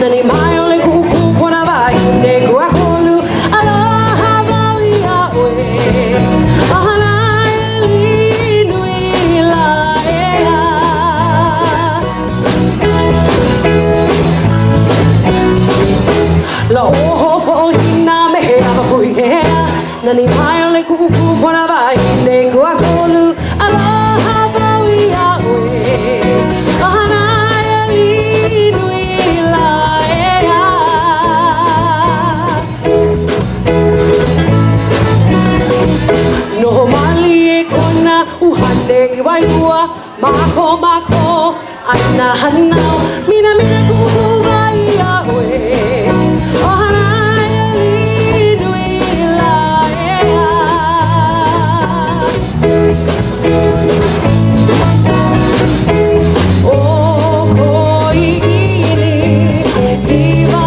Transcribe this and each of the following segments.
Nani mayo le kuku kona vai ne kuakolu aloha maui awe ahana eli nui la ea la oho po hina me he ava pui he Nani mayo le kuku kona vai ne kuakolu aloha maui awe ahana eli nui la ea No mali e kona uhane I wairua mako mako ana hanao mina mina kuku vai awe ohana eli nui la ea O koiini kiwa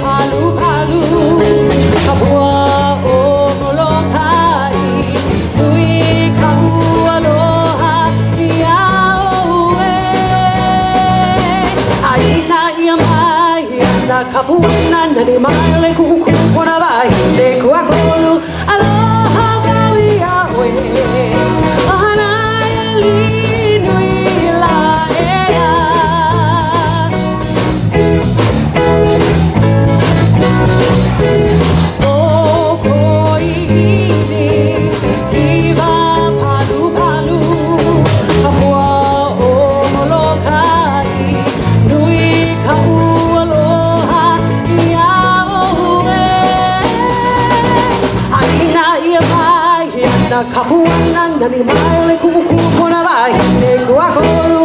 palu palu kapua o molokai nui kaua aloha ia oe aina ia mai ana kapuana nani mai le kuku kona vai te kuakolu aloha maui awe ahana eli nui la ea O koiini kiwa palu palu kapua o molokai nui kaua aloha ia oe aina ia mai na kapuana nani mai le kuku kona vai ne kuakolu